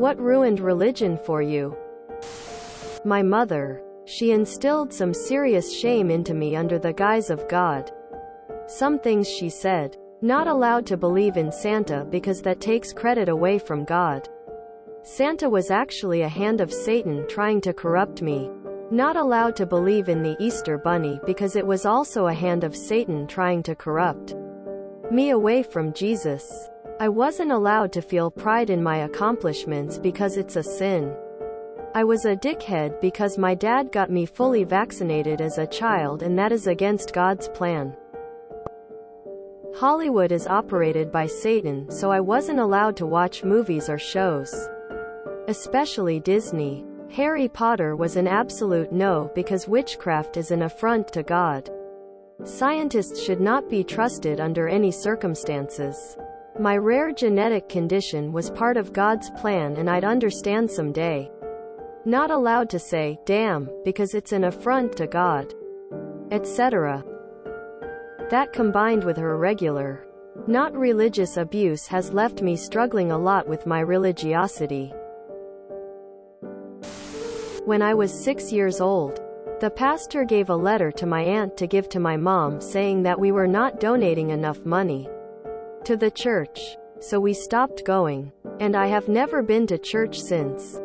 What ruined religion for you? My mother. She instilled some serious shame into me under the guise of God. Some things she said. Not allowed to believe in Santa because that takes credit away from God. Santa was actually a hand of Satan trying to corrupt me. Not allowed to believe in the Easter Bunny because it was also a hand of Satan trying to corrupt me away from Jesus. I wasn't allowed to feel pride in my accomplishments because it's a sin. I was a dickhead because my dad got me fully vaccinated as a child, and that is against God's plan. Hollywood is operated by Satan, so I wasn't allowed to watch movies or shows. Especially Disney. Harry Potter was an absolute no because witchcraft is an affront to God. Scientists should not be trusted under any circumstances. My rare genetic condition was part of God's plan, and I'd understand someday. Not allowed to say, damn, because it's an affront to God, etc. That combined with her regular, not religious abuse has left me struggling a lot with my religiosity. When I was 6 years old, the pastor gave a letter to my aunt to give to my mom saying that we were not donating enough money to the church. So we stopped going. And I have never been to church since.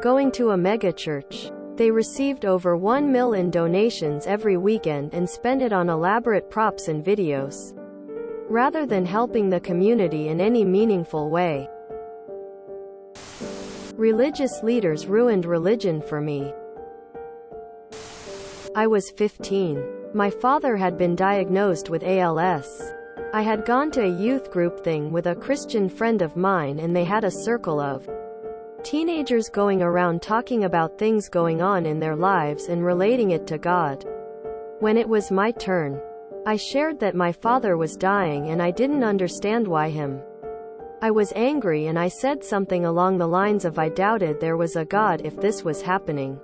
Going to a megachurch. They received over $1 million in donations every weekend and spent it on elaborate props and videos, rather than helping the community in any meaningful way. Religious leaders ruined religion for me. I was 15. My father had been diagnosed with ALS. I had gone to a youth group thing with a Christian friend of mine, and they had a circle of teenagers going around talking about things going on in their lives and relating it to God. When it was my turn, I shared that my father was dying and I didn't understand why him. I was angry and I said something along the lines of I doubted there was a God if this was happening.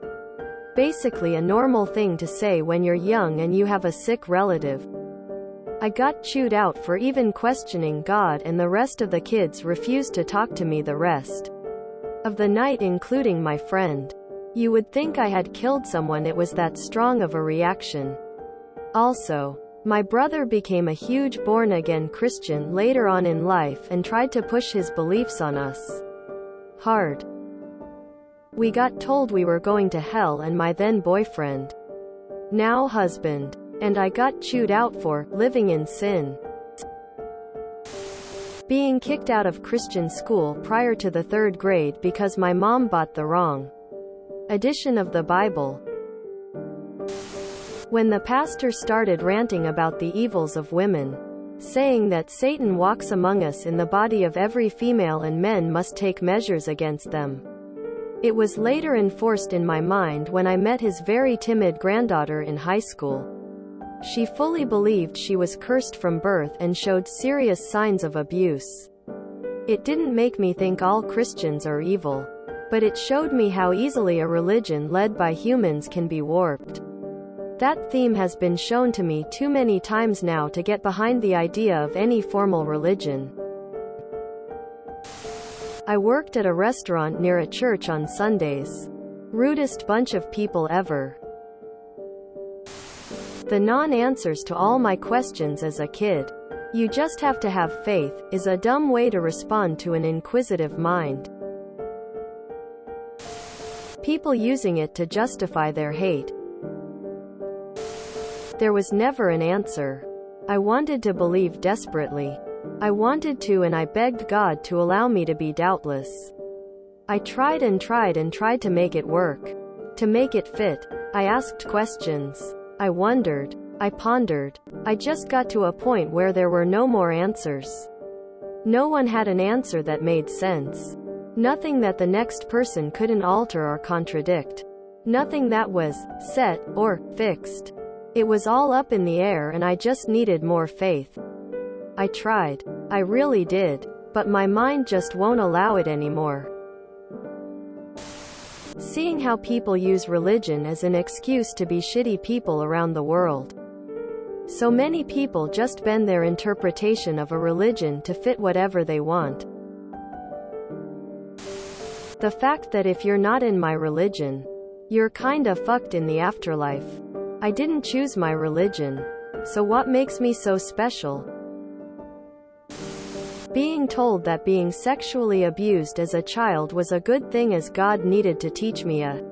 Basically a normal thing to say when you're young and you have a sick relative. I got chewed out for even questioning God, and the rest of the kids refused to talk to me the rest of the night, including my friend. You would think I had killed someone, it was that strong of a reaction. Also, my brother became a huge born-again Christian later on in life and tried to push his beliefs on us hard. We got told we were going to hell, and my then boyfriend, now husband, and I got chewed out for living in sin. Being kicked out of Christian school prior to the 3rd grade because my mom bought the wrong edition of the Bible. When the pastor started ranting about the evils of women, saying that Satan walks among us in the body of every female and men must take measures against them. It was later enforced in my mind when I met his very timid granddaughter in high school. She fully believed she was cursed from birth and showed serious signs of abuse. It didn't make me think all Christians are evil, but it showed me how easily a religion led by humans can be warped. That theme has been shown to me too many times now to get behind the idea of any formal religion. I worked at a restaurant near a church on Sundays. Rudest bunch of people ever. The non-answers to all my questions as a kid, "You just have to have faith," is a dumb way to respond to an inquisitive mind. People using it to justify their hate. There was never an answer. I wanted to believe desperately. I wanted to, and I begged God to allow me to be doubtless. I tried and tried and tried to make it work. To make it fit. I asked questions. I wondered. I pondered. I just got to a point where there were no more answers. No one had an answer that made sense. Nothing that the next person couldn't alter or contradict. Nothing that was set or fixed. It was all up in the air, and I just needed more faith. I tried. I really did. But my mind just won't allow it anymore. Seeing how people use religion as an excuse to be shitty people around the world. So many people just bend their interpretation of a religion to fit whatever they want. The fact that if you're not in my religion, you're kinda fucked in the afterlife. I didn't choose my religion. So what makes me so special? Being told that being sexually abused as a child was a good thing as God needed to teach me a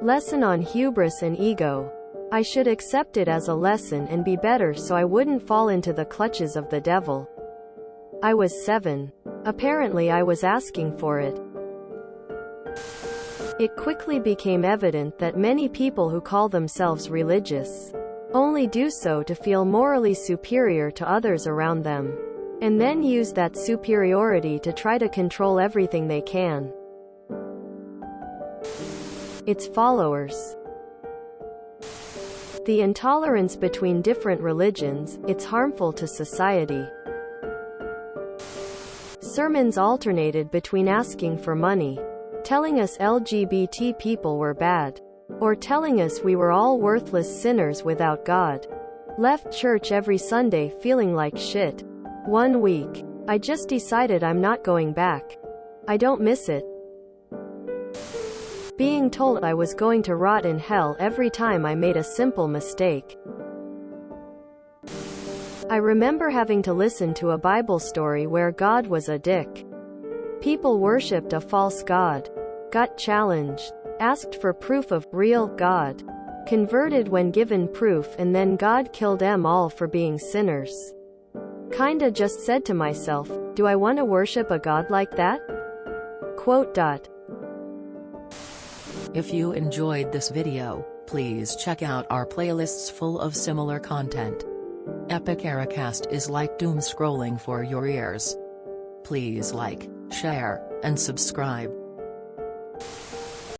lesson on hubris and ego. I should accept it as a lesson and be better so I wouldn't fall into the clutches of the devil. I was 7. Apparently I was asking for it. It quickly became evident that many people who call themselves religious only do so to feel morally superior to others around them, and then use that superiority to try to control everything they can. Its followers. The intolerance between different religions, it's harmful to society. Sermons alternated between asking for money, telling us LGBT people were bad, or telling us we were all worthless sinners without God. Left church every Sunday feeling like shit. One week, I just decided I'm not going back. I don't miss it. Being told I was going to rot in hell every time I made a simple mistake. I remember having to listen to a Bible story where God was a dick. People worshipped a false god. Got challenged. Asked for proof of real God. Converted when given proof, and then God killed them all for being sinners. Kinda just said to myself, do I want to worship a god like that? Quote. If you enjoyed this video, please check out our playlists full of similar content. Epic Ericast is like doom scrolling for your ears. Please like, share, and subscribe.